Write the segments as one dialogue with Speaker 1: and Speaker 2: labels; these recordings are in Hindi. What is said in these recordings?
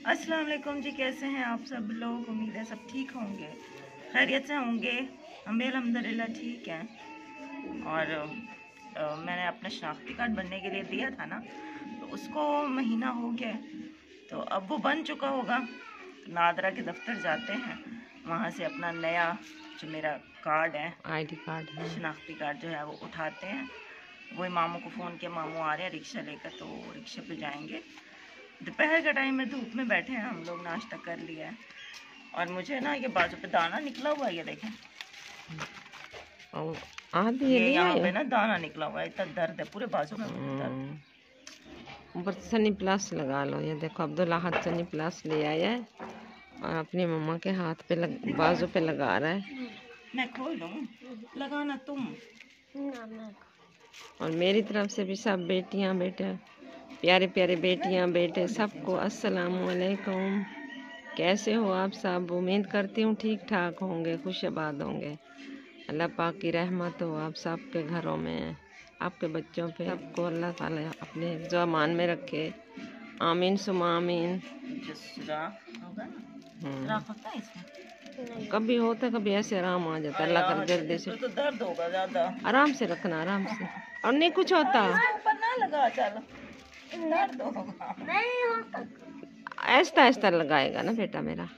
Speaker 1: अस्सलाम वालेकुम जी, कैसे हैं आप सब लोग। उम्मीद है सब ठीक होंगे, खैरियत से होंगे। हम भी अल्हम्दुलिल्लाह ठीक हैं। और मैंने अपना शनाख्ती कार्ड बनने के लिए दिया था ना, तो उसको महीना हो गया, तो अब वो बन चुका होगा। तो नादरा के दफ्तर जाते हैं, वहाँ से अपना नया जो मेरा कार्ड है,
Speaker 2: आईडी कार्ड है,
Speaker 1: शनाख्ती कार्ड जो है वो उठाते हैं। वही मामू को फ़ोन किया, मामू आ रहे हैं रिक्शा लेकर, तो रिक्शे पे जाएंगे। दोपहर का टाइम में धूप में बैठे हैं हम लोग, नाश्ता कर लिया है। और मुझे ना ये बाजू पे दाना निकला हुआ है, ये देखें,
Speaker 2: और आधी
Speaker 1: ये यहाँ पे ना दाना निकला हुआ है, इतना दर्द है पूरे बाजू में दर्द।
Speaker 2: ऊपर सनी प्लस लगा लो। ये देखो अब्दुल्ला हाथ सनी प्लस ले आया है और अपनी मम्मा के हाथ पे बाजू पे लगा रहा है।
Speaker 1: मैं खोल लूँ, लगाना तुम।
Speaker 2: और मेरी तरफ से भी सब बेटियां बेटे, प्यारे प्यारे बेटियां बेटे, सबको अस्सलाम वालेकुम। कैसे हो आप सब? उम्मीद करती हूँ ठीक ठाक होंगे, खुशबाद होंगे। अल्लाह पाक की रहमत हो आप सबके घरों में, आपके बच्चों पे, सबको अल्लाह ताला अपने ज़मान में रखे। आमीन सुमा आमीन। कभी होता कभी ऐसे आराम आ जाता, अल्लाह कर जल्दी से।
Speaker 1: तो दर्द होगा ज़्यादा,
Speaker 2: आराम से रखना, आराम से। और नहीं कुछ होता,
Speaker 1: ना लगा, चलो दर्द होगा, नहीं होता।
Speaker 2: ऐसा ऐसा लगाएगा ना बेटा मेरा।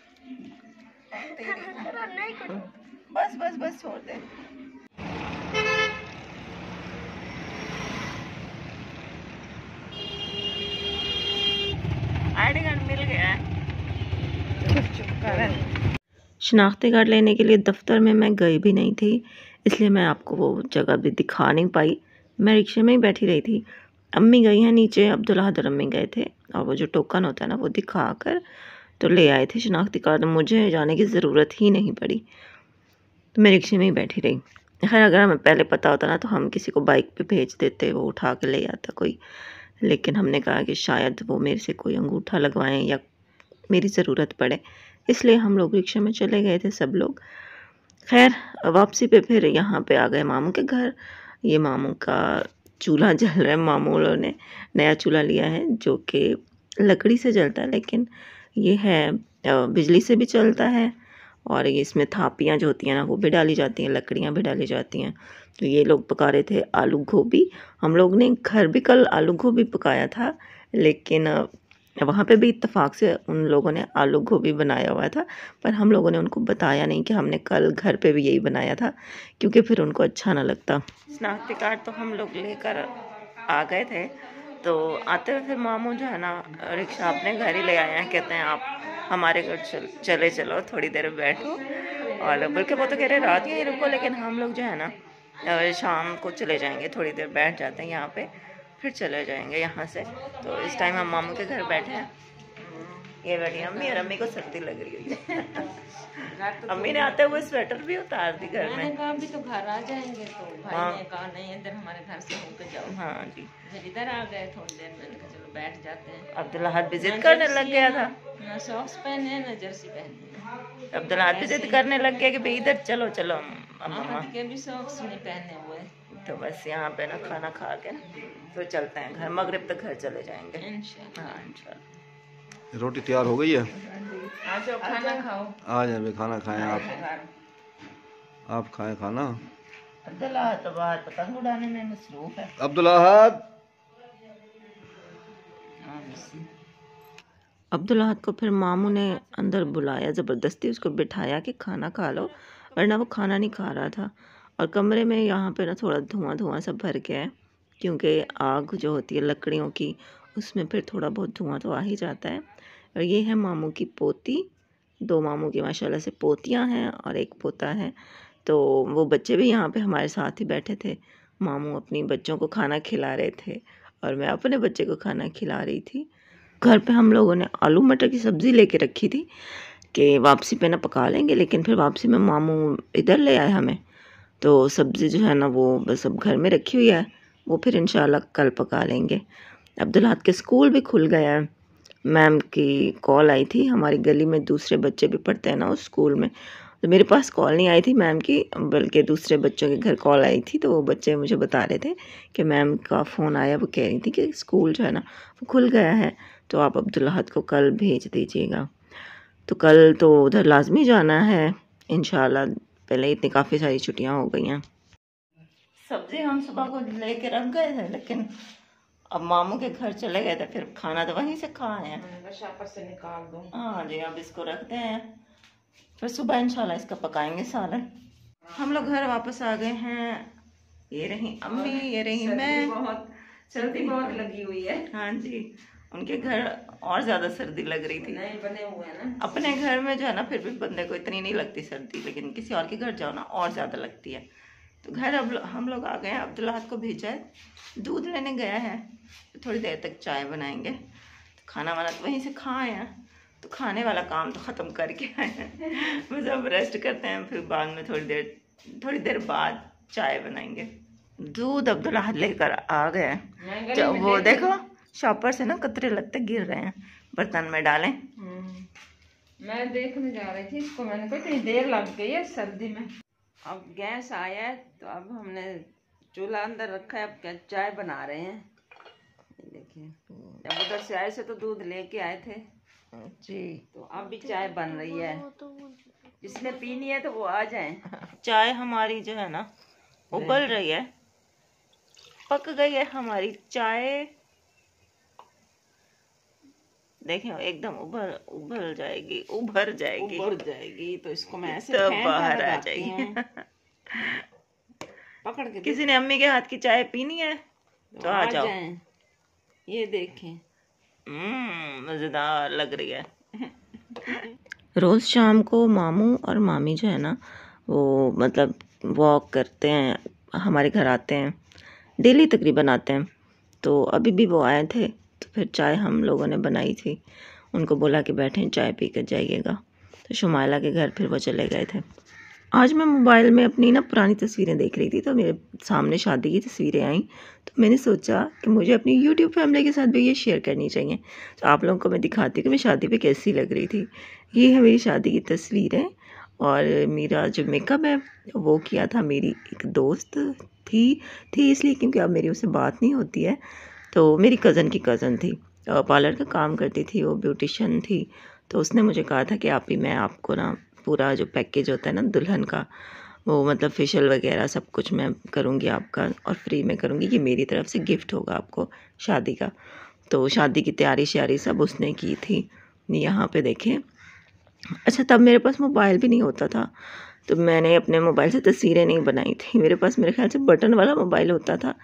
Speaker 1: बस बस बस छोड़ दे। आईडी कार्ड मिल गया है। शनाख्ती कार्ड लेने के लिए दफ्तर में मैं गई भी नहीं थी, इसलिए मैं आपको वो जगह भी दिखा नहीं पाई। मैं रिक्शे में ही बैठी रही थी। अम्मी गई हैं नीचे, अब्दुल्ला और अम्मी गए थे, और वो जो टोकन होता है ना वो दिखा कर तो ले आए थे शनाख्ती कार्ड। मुझे जाने की ज़रूरत ही नहीं पड़ी, तो मैं रिक्शे में ही बैठी रही। खैर अगर हमें पहले पता होता ना तो हम किसी को बाइक पे भेज देते, वो उठा के ले आता कोई। लेकिन हमने कहा कि शायद वो मेरे से कोई अंगूठा लगवाएं या मेरी ज़रूरत पड़े, इसलिए हम लोग रिक्शे में चले गए थे सब लोग। खैर वापसी पे फिर यहाँ पे आ गए मामू के घर। ये मामू का चूल्हा जल रहा है, मामू ने नया चूल्हा लिया है जो कि लकड़ी से जलता है, लेकिन ये है बिजली से भी चलता है। और ये इसमें थापियाँ जो होती हैं ना वो भी डाली जाती हैं, लकड़ियाँ भी डाली जाती हैं। तो ये लोग पका रहे थे आलू गोभी। हम लोग ने घर भी कल आलू गोभी पकाया था, लेकिन वहाँ पे भी इत्तेफाक से उन लोगों ने आलू गोभी बनाया हुआ था, पर हम लोगों ने उनको बताया नहीं कि हमने कल घर पे भी यही बनाया था, क्योंकि फिर उनको अच्छा ना लगता। शनाख्ती कार्ड तो हम लोग लेकर आ गए थे, तो आते हुए फिर मामू जो है ना रिक्शा अपने घर ही ले आए हैं। कहते हैं आप हमारे घर चले चलो, थोड़ी देर बैठो। और बल्कि वो तो कह रहे रात यहीं रुको, लेकिन हम लोग जो है ना शाम को चले जाएंगे, थोड़ी देर बैठ जाते हैं यहाँ पे, फिर चले जाएंगे यहाँ से। तो इस टाइम हम मामू के घर बैठे हैं। ये बैठी अम्मी, और अम्मी को सर्दी लग रही है। अम्मी ने आते हुए स्वेटर भी उतार दी घर में।
Speaker 2: अभी तो घर आ जाएंगे, तो भाई ने कहा नहीं इधर हमारे घर से होकर जाओ।
Speaker 1: हाँ जी,
Speaker 2: फिर इधर आ गए थोड़ी देर में, चलो बैठ जाते हैं।
Speaker 1: अब्दुल्ला हाथ विजिट करने लग गया था,
Speaker 2: ना सॉक्स पहने ना जर्सी पहने।
Speaker 1: अब्दुल्ला हाथ विजिट करने लग गया कि भाई इधर चलो चलो अम्मा
Speaker 2: के भी सॉक्स नहीं पहने हुए।
Speaker 1: तो बस यहाँ पे ना खाना खा के फिर चलते हैं घर, मगरिब तक घर चले जाएंगे
Speaker 2: इंशाल्लाह।
Speaker 1: हाँ इंशाल्लाह।
Speaker 3: रोटी तैयार हो गई है,
Speaker 1: आ जाओ खाना खाओ।
Speaker 3: आ जाए खाना खाएं आप खाएं खाना।
Speaker 1: अब्दुल्ला तो बाहर पतंग उड़ाने में मसरूफ है।
Speaker 3: अब्दुल्ला
Speaker 1: को फिर मामू ने अंदर बुलाया, ज़बरदस्ती उसको बिठाया कि खाना खा लो, वरना वो खाना नहीं खा रहा था। और कमरे में यहाँ पे ना थोड़ा धुआं धुआं सब भर गया है, क्योंकि आग जो होती है लकड़ियों की, उसमें फिर थोड़ा बहुत धुआं तो आ ही जाता है। और ये है मामू की पोती, दो मामू की माशाल्लाह से पोतियाँ हैं और एक पोता है। तो वो बच्चे भी यहाँ पे हमारे साथ ही बैठे थे। मामू अपनी बच्चों को खाना खिला रहे थे और मैं अपने बच्चे को खाना खिला रही थी। घर पे हम लोगों ने आलू मटर की सब्ज़ी लेके रखी थी कि वापसी पे ना पका लेंगे, लेकिन फिर वापसी में मामू इधर ले आए हमें, तो सब्ज़ी जो है ना वो बस अब घर में रखी हुई है, वो फिर इंशाल्लाह कल पका लेंगे। अब्दुल्ला के स्कूल भी खुल गया है। मैम की कॉल आई थी, हमारी गली में दूसरे बच्चे भी पढ़ते हैं ना उस स्कूल में, तो मेरे पास कॉल नहीं आई थी मैम की, बल्कि दूसरे बच्चों के घर कॉल आई थी। तो वो बच्चे मुझे बता रहे थे कि मैम का फ़ोन आया, वो कह रही थी कि स्कूल जो है ना वो खुल गया है, तो आप अब्दुल्लाहद को कल भेज दीजिएगा। तो कल तो उधर लाजमी जाना है इंशाल्लाह, पहले इतनी काफ़ी सारी छुट्टियां हो गई हैं। सब्ज़ी हम सुबह को लेके रख गए थे, लेकिन अब मामू के घर चले गए थे, फिर खाना तो वहीं से खाए हैं।
Speaker 2: शापर से निकाल दो।
Speaker 1: हाँ जी, अब इसको रखते हैं, फिर सुबह इंशाल्लाह इसका पकाएंगे सालन। हम लोग घर वापस आ गए हैं। ये रही अम्मी, ये रही मैं।
Speaker 2: सर्दी बहुत लगी हुई है।
Speaker 1: हाँ जी, उनके घर और ज़्यादा सर्दी लग रही थी।
Speaker 2: नए बने हुए हैं ना।
Speaker 1: अपने घर में जो है ना फिर भी बंदे को इतनी नहीं लगती सर्दी, लेकिन किसी और के घर जाओ ना और ज़्यादा लगती है। तो घर अब हम लोग आ गए हैं। अब्दुल्लाहद को भेजा है, दूध लेने गया है, तो थोड़ी देर तक चाय बनाएंगे। तो खाना वाना तो वहीं से खाए हैं, तो खाने वाला काम तो ख़त्म करके आए हैं। बस अब रेस्ट करते हैं, फिर बाद में थोड़ी देर बाद चाय बनाएंगे। दूध अब्दुल्लाहद लेकर आ गए। वो देखो शॉपर से ना कतरे लगते गिर रहे हैं, बर्तन में डालें।
Speaker 2: मैं देखने जा रही थी इसको, मैंने कहा इतनी देर लग गई है सर्दी में। अब गैस आया है, तो अब हमने चूल्हा अंदर रखा है। अब क्या चाय बना रहे हैं, देखिए। जब उधर से आए से तो दूध लेके आए थे
Speaker 1: जी,
Speaker 2: तो अब भी चाय बन रही है। जिसने पीनी है तो वो आ जाए।
Speaker 1: चाय हमारी जो है ना उबल रही है, पक गई है हमारी चाय। देखिए एकदम उभर जाएगी, उभर जाएगी
Speaker 2: तो इसको मैं ऐसे
Speaker 1: तो बाहर आ जाएगी।
Speaker 2: पकड़ के
Speaker 1: किसी ने अम्मी के हाथ की चाय पीनी है तो आ जाओ।
Speaker 2: ये देखें,
Speaker 1: मजेदार लग रही है। रोज शाम को मामू और मामी जो है ना वो मतलब वॉक करते हैं, हमारे घर आते हैं, डेली तकरीबन आते हैं। तो अभी भी वो आए थे, तो फिर चाय हम लोगों ने बनाई थी। उनको बोला कि बैठें चाय पी कर जाइएगा, तो शुमाइला के घर फिर वो चले गए थे। आज मैं मोबाइल में अपनी ना पुरानी तस्वीरें देख रही थी, तो मेरे सामने शादी की तस्वीरें आईं, तो मैंने सोचा कि मुझे अपनी यूट्यूब फैमिली के साथ भी ये शेयर करनी चाहिए। तो आप लोगों को मैं दिखाती हूँ कि मैं शादी पे कैसी लग रही थी। ये है मेरी शादी की तस्वीरें, और मेरा जो मेकअप है वो किया था मेरी एक दोस्त थी इसलिए क्योंकि अब मेरी उससे बात नहीं होती है। तो मेरी कज़न की कज़न थी, पार्लर का काम करती थी, वो ब्यूटिशियन थी। तो उसने मुझे कहा था कि आप ही मैं आपको ना पूरा जो पैकेज होता है ना दुल्हन का, वो मतलब फेशियल वगैरह सब कुछ मैं करूँगी आपका, और फ्री में करूँगी, कि मेरी तरफ से गिफ्ट होगा आपको शादी का। तो शादी की तैयारी श्यारी सब उसने की थी। यहाँ पे देखें। अच्छा, तब मेरे पास मोबाइल भी नहीं होता था, तो मैंने अपने मोबाइल से तस्वीरें नहीं बनाई थी। मेरे पास मेरे ख्याल से बटन वाला मोबाइल होता था।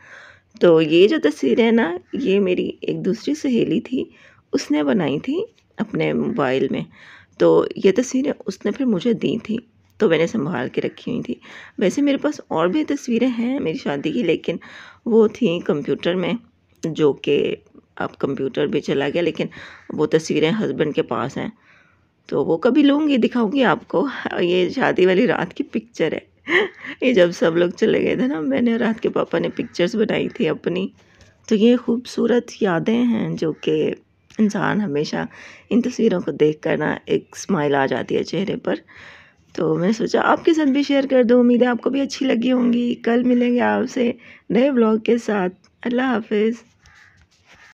Speaker 1: तो ये जो तस्वीरें हैं ना, ये मेरी एक दूसरी सहेली थी, उसने बनाई थी अपने मोबाइल में। तो ये तस्वीरें उसने फिर मुझे दी थी, तो मैंने संभाल के रखी हुई थी। वैसे मेरे पास और भी तस्वीरें हैं मेरी शादी की, लेकिन वो थी कंप्यूटर में, जो कि अब कंप्यूटर भी चला गया, लेकिन वो तस्वीरें हस्बैंड के पास हैं, तो वो कभी लूँगी, दिखाऊंगी आपको। ये शादी वाली रात की पिक्चर है। ये जब सब लोग चले गए थे ना, मैंने और रात के पापा ने पिक्चर्स बनाई थी अपनी। तो ये खूबसूरत यादें हैं जो कि इंसान हमेशा इन तस्वीरों को देख कर ना एक स्माइल आ जाती है चेहरे पर। तो मैंने सोचा आपके साथ भी शेयर कर दूँ। उम्मीद है आपको भी अच्छी लगी होंगी। कल मिलेंगे आपसे नए व्लॉग के साथ। अल्लाह हाफिज़।